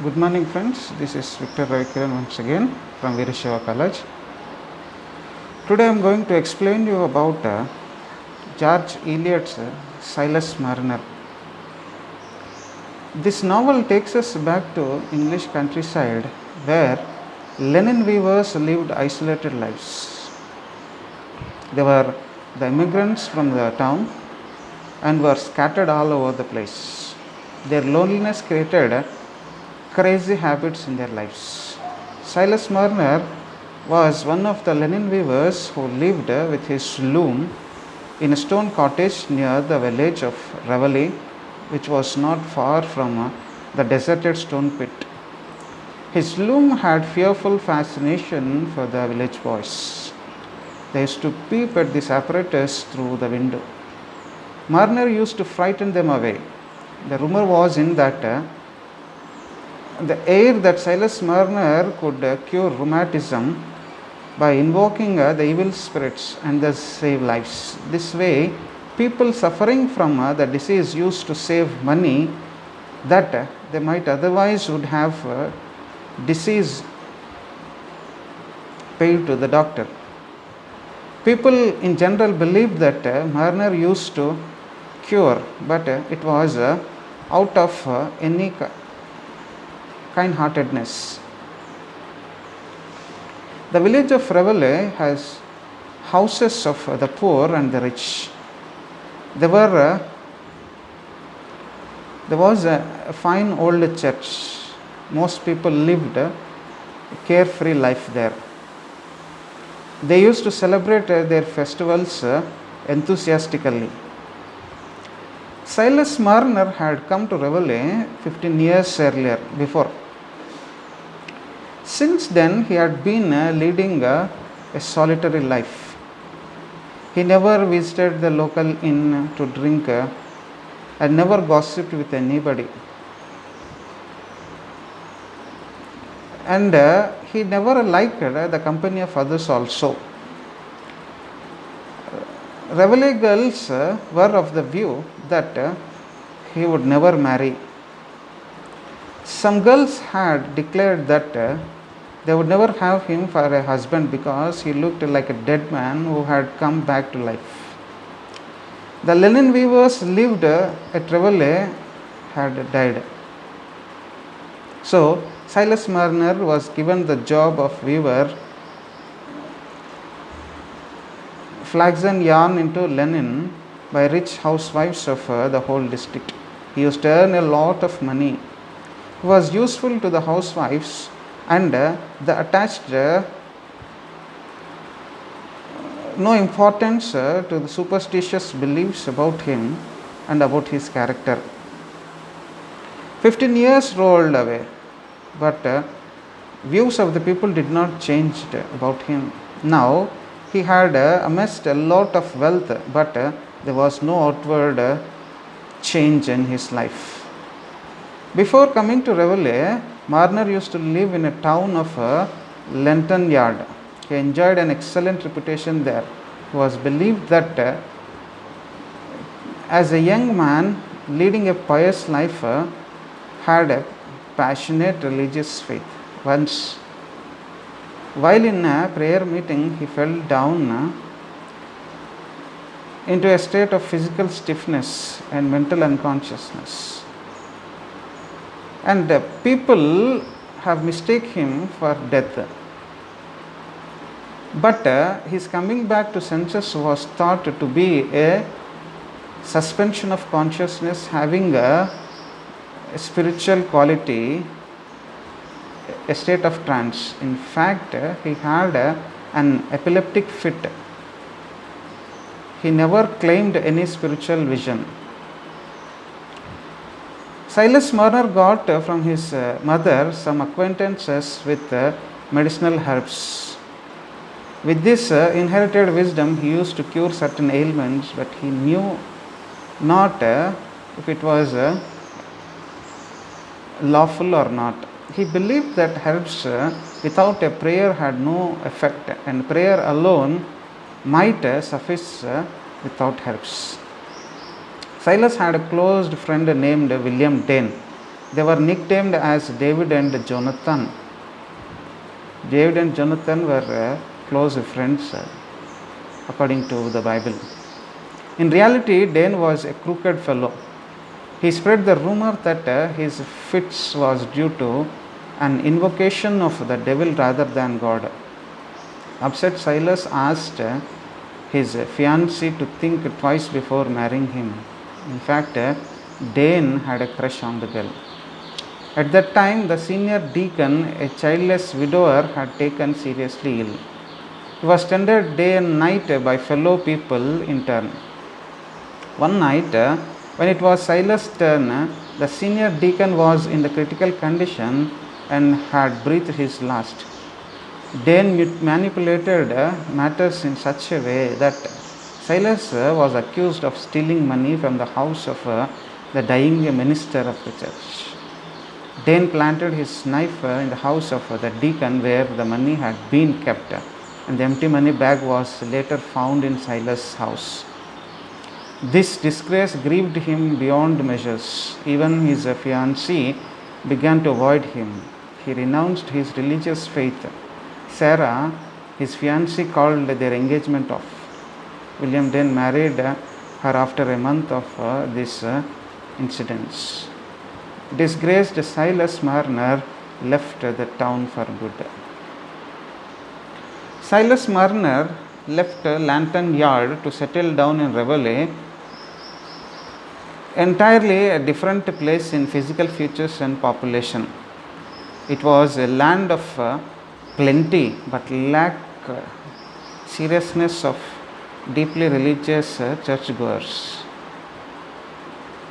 Good morning, friends. This is Victor Ravikiran once again from Virishava College. Today I am going to explain you about George Eliot's Silas Marner. This novel takes us back to English countryside where linen weavers lived isolated lives. They were the immigrants from the town and were scattered all over the place. Their loneliness created crazy habits in their lives. Silas Marner was one of the linen weavers who lived with his loom in a stone cottage near the village of Reveille, which was not far from the deserted stone pit. His loom had fearful fascination for the village boys. They used to peep at this apparatus through the window. Marner used to frighten them away. The rumor was in that the air that Silas Marner could cure rheumatism by invoking the evil spirits and thus save lives. This way, people suffering from the disease used to save money that they might otherwise would have disease paid to the doctor. People in general believed that Marner used to cure, but it was out of any kind-heartedness. The village of Reveille has houses of the poor and the rich. There was a fine old church. Most people lived a carefree life there. They used to celebrate their festivals enthusiastically. Silas Marner had come to Reveille 15 years earlier before. Since then, he had been leading a solitary life. He never visited the local inn to drink and never gossiped with anybody. And he never liked the company of others also. Reveille girls were of the view that he would never marry. Some girls had declared that they would never have him for a husband because he looked like a dead man who had come back to life. The linen weavers lived at Reveille had died. So, Silas Marner was given the job of weaver, flaxen yarn into linen by rich housewives of the whole district. He used to earn a lot of money. He was useful to the housewives and the attached no importance to the superstitious beliefs about him and about his character. 15 years rolled away, but views of the people did not change about him. Now he had amassed a lot of wealth, but there was no outward change in his life. Before coming to Reveille, Marner used to live in a town of Lenton Yard. He enjoyed an excellent reputation there. It was believed that as a young man leading a pious life, had a passionate religious faith. Once, while in a prayer meeting, he fell down into a state of physical stiffness and mental unconsciousness. And people have mistaken him for death. But his coming back to senses was thought to be a suspension of consciousness having a spiritual quality, a state of trance. In fact, he had an epileptic fit. He never claimed any spiritual vision. Silas Marner got from his mother some acquaintances with medicinal herbs. With this inherited wisdom, he used to cure certain ailments, but he knew not if it was lawful or not. He believed that herbs without a prayer had no effect, and prayer alone might suffice without herbs. Silas had a close friend named William Dane. They were nicknamed as David and Jonathan. David and Jonathan were close friends according to the Bible. In reality, Dan was a crooked fellow. He spread the rumor that his fits was due to an invocation of the devil rather than God. Upset, Silas asked his fiancée to think twice before marrying him. In fact, Dan had a crush on the girl. At that time, the senior deacon, a childless widower, had taken seriously ill. He was tended day and night by fellow people in turn. One night, when it was Silas' turn, the senior deacon was in the critical condition and had breathed his last. Dan manipulated matters in such a way that Silas was accused of stealing money from the house of the dying minister of the church. Dan planted his knife in the house of the deacon where the money had been kept, and the empty money bag was later found in Silas' house. This disgrace grieved him beyond measures. Even his fiancée began to avoid him. He renounced his religious faith. Sarah, his fiancée, called their engagement off. William then married her after a month of these incidents. Disgraced Silas Marner left the town for good. Silas Marner left Lantern Yard to settle down in Reveille, entirely a different place in physical features and population. It was a land of plenty but lacked seriousness of deeply religious churchgoers.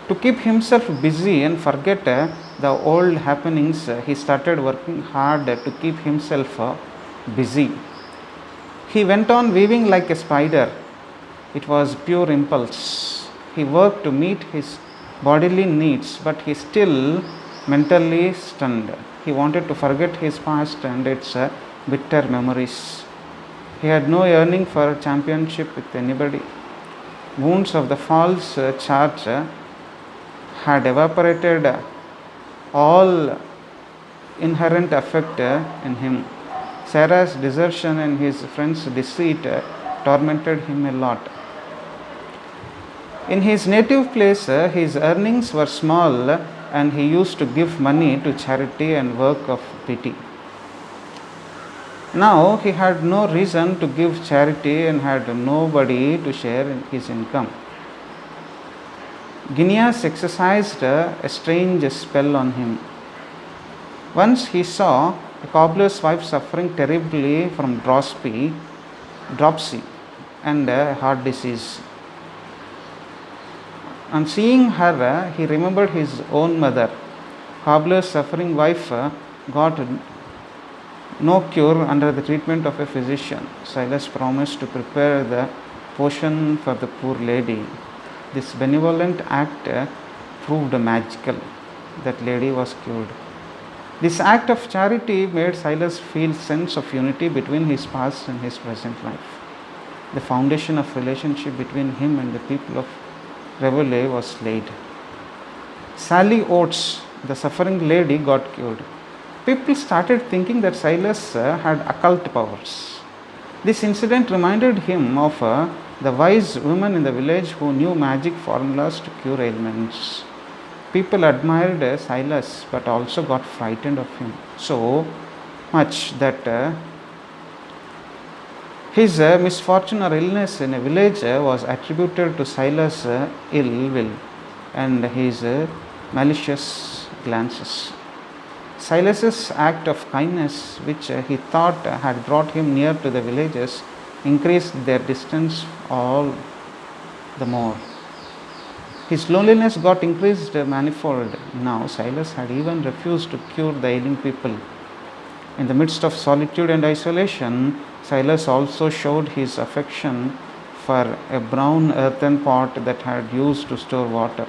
To keep himself busy and forget the old happenings, he started working hard to keep himself busy. He went on weaving like a spider. It was pure impulse. He worked to meet his bodily needs, but he still mentally stunned. He wanted to forget his past and its bitter memories. He had no yearning for championship with anybody. Wounds of the false charge had evaporated all inherent affect in him. Sarah's desertion and his friend's deceit tormented him a lot. In his native place, his earnings were small and he used to give money to charity and work of pity. Now he had no reason to give charity and had nobody to share in his income. Genius exercised a strange spell on him. Once he saw a cobbler's wife suffering terribly from dropsy and heart disease. On seeing her, he remembered his own mother. Cobbler's suffering wife got no cure under the treatment of a physician. Silas promised to prepare the potion for the poor lady. This benevolent act proved magical. That lady was cured. This act of charity made Silas feel sense of unity between his past and his present life. The foundation of relationship between him and the people of Reveille was laid. Sally Oates, the suffering lady, got cured. People started thinking that Silas had occult powers. This incident reminded him of the wise women in the village who knew magic formulas to cure ailments. People admired Silas but also got frightened of him so much that his misfortune or illness in a village was attributed to Silas' ill will and his malicious glances. Silas's act of kindness, which he thought had brought him near to the villagers, increased their distance all the more. His loneliness got increased manifold. Now Silas had even refused to cure the ailing people. In the midst of solitude and isolation, Silas also showed his affection for a brown earthen pot that had used to store water.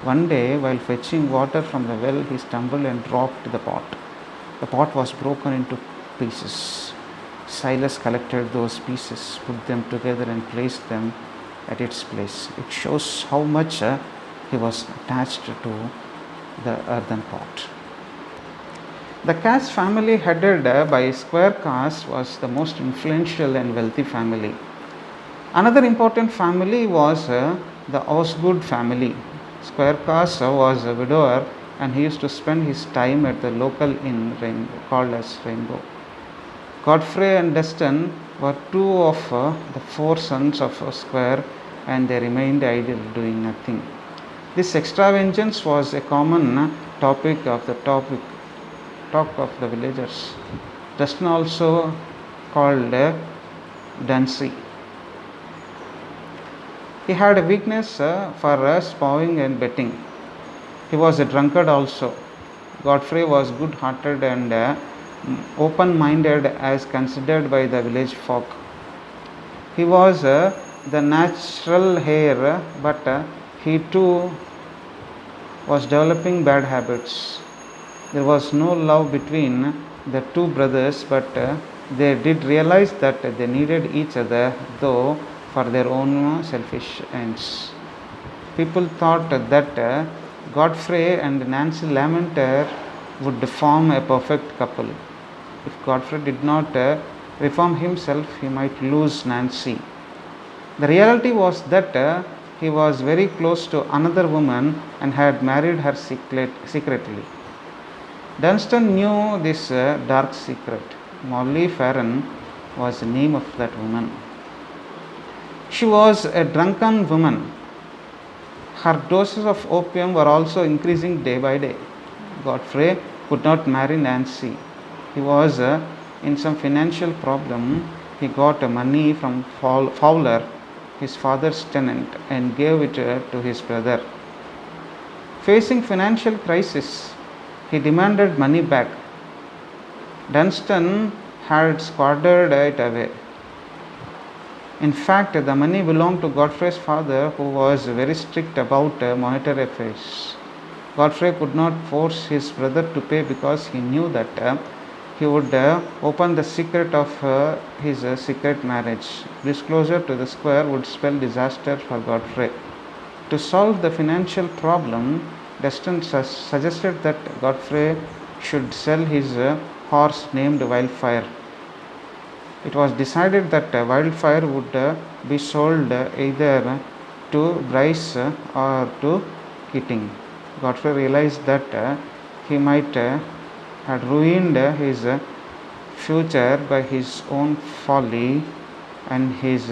One day, while fetching water from the well, he stumbled and dropped the pot. The pot was broken into pieces. Silas collected those pieces, put them together and placed them at its place. It shows how much he was attached to the earthen pot. The Cass family, headed by Squire Cass, was the most influential and wealthy family. Another important family was the Osgood family. Squire Cass was a widower, and he used to spend his time at the local inn called as Rainbow. Godfrey and Deston were two of the four sons of Squire, and they remained idle, doing nothing. This extravagance was a common topic of the talk of the villagers. Deston also called Dancy. He had a weakness for spawning and betting. He was a drunkard also. Godfrey was good hearted and open minded as considered by the village folk. He was the natural heir, but he too was developing bad habits. There was no love between the two brothers, but they did realize that they needed each other, though for their own selfish ends. People thought that Godfrey and Nancy Lamenter would form a perfect couple. If Godfrey did not reform himself, he might lose Nancy. The reality was that he was very close to another woman and had married her secretly. Dunstan knew this dark secret. Molly Farron was the name of that woman. She was a drunken woman. Her doses of opium were also increasing day by day. Godfrey could not marry Nancy. He was in some financial problem. He got money from Fowler, his father's tenant, and gave it to his brother. Facing financial crisis, he demanded money back. Dunstan had squandered it away. In fact, the money belonged to Godfrey's father, who was very strict about monetary affairs. Godfrey could not force his brother to pay because he knew that he would open the secret of his secret marriage. Disclosure to the Squire would spell disaster for Godfrey. To solve the financial problem, Deston suggested that Godfrey should sell his horse named Wildfire. It was decided that Wildfire would be sold either to Bryce or to Keating. Godfrey realized that he might had ruined his future by his own folly, and his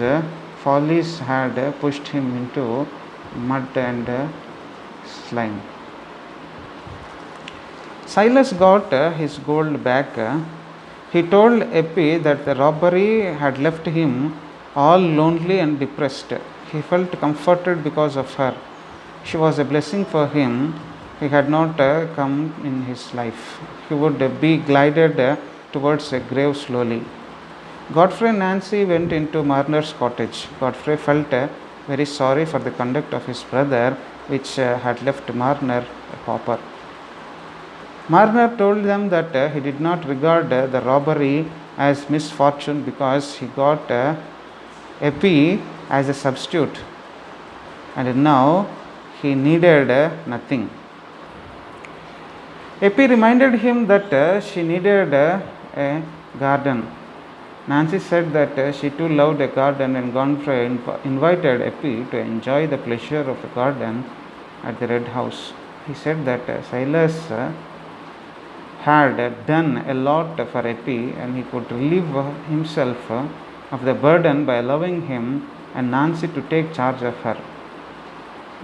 follies had pushed him into mud and slime. Silas got his gold back. He told Eppie that the robbery had left him all lonely and depressed. He felt comforted because of her. She was a blessing for him. He had not come in his life. He would be glided towards a grave slowly. Godfrey and Nancy went into Marner's cottage. Godfrey felt very sorry for the conduct of his brother, which had left Marner a pauper. Marner told them that he did not regard the robbery as misfortune because he got Eppie as a substitute, and now he needed nothing. Eppie reminded him that she needed a garden. Nancy said that she too loved a garden, and Godfrey invited Eppie to enjoy the pleasure of the garden at the Red House. He said that Silas had done a lot for Eppie, and he could relieve himself of the burden by allowing him and Nancy to take charge of her.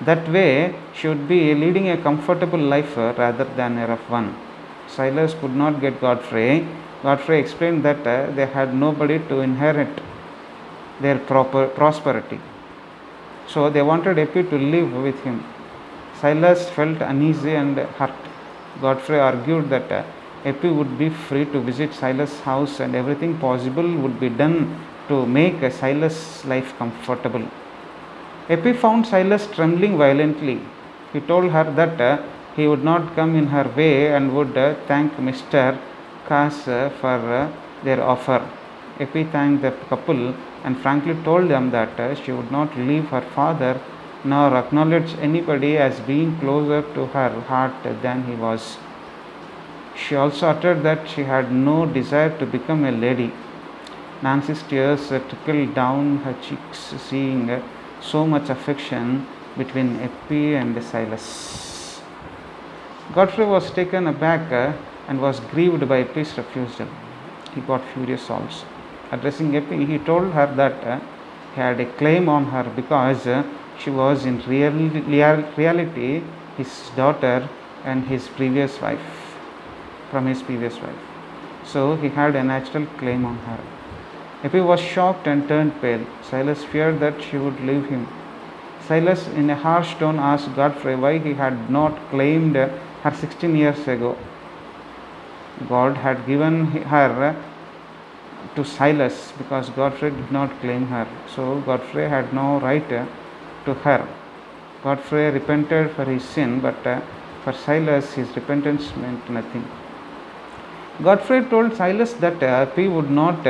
That way, she would be leading a comfortable life rather than a rough one. Silas could not get Godfrey. Godfrey explained that they had nobody to inherit their prosperity. So they wanted Eppie to live with him. Silas felt uneasy and hurt. Godfrey argued that Eppie would be free to visit Silas' house, and everything possible would be done to make Silas' life comfortable. Eppie found Silas trembling violently. He told her that he would not come in her way and would thank Mr. Cass for their offer. Eppie thanked the couple and frankly told them that she would not leave her father nor acknowledged anybody as being closer to her heart than he was. She also uttered that she had no desire to become a lady. Nancy's tears trickled down her cheeks, seeing so much affection between Eppie and Silas. Godfrey was taken aback and was grieved by Eppie's refusal. He got furious also. Addressing Eppie, he told her that he had a claim on her because she was in reality his daughter and his previous wife, from his previous wife. So he had a natural claim on her. Eppie was shocked and turned pale. Silas feared that she would leave him. Silas, in a harsh tone, asked Godfrey why he had not claimed her 16 years ago. God had given her to Silas because Godfrey did not claim her. So Godfrey had no right to her. Godfrey repented for his sin, but for Silas his repentance meant nothing. Godfrey told Silas that Eppie would not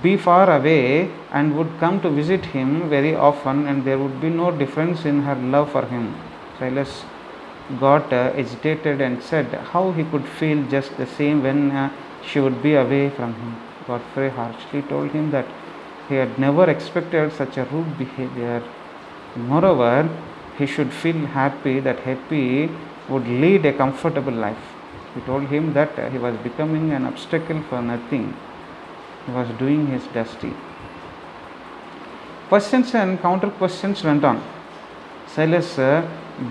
be far away and would come to visit him very often, and there would be no difference in her love for him. Silas got agitated and said how he could feel just the same when she would be away from him. Godfrey harshly told him that he had never expected such a rude behavior. Moreover, he should feel happy that Eppie would lead a comfortable life. He told him that he was becoming an obstacle for nothing. He was doing his duty. Questions and counter questions went on. Silas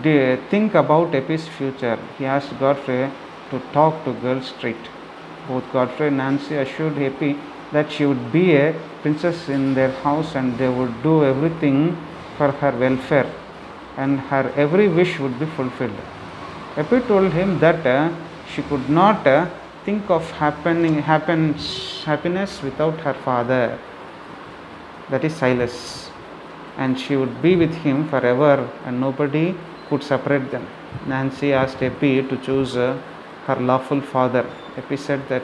did think about Eppie's future. He asked Godfrey to talk to girls straight. Both Godfrey and Nancy assured Eppie that she would be a princess in their house and they would do everything for her welfare and her every wish would be fulfilled. Eppie told him that she could not think of happiness without her father, that is Silas, and she would be with him forever and nobody could separate them. Nancy asked Eppie to choose her lawful father. Eppie said that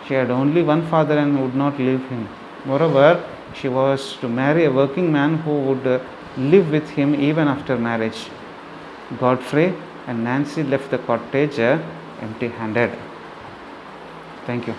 she had only one father and would not leave him. Moreover, she was to marry a working man who would live with him even after marriage. Godfrey and Nancy left the cottage empty-handed. Thank you.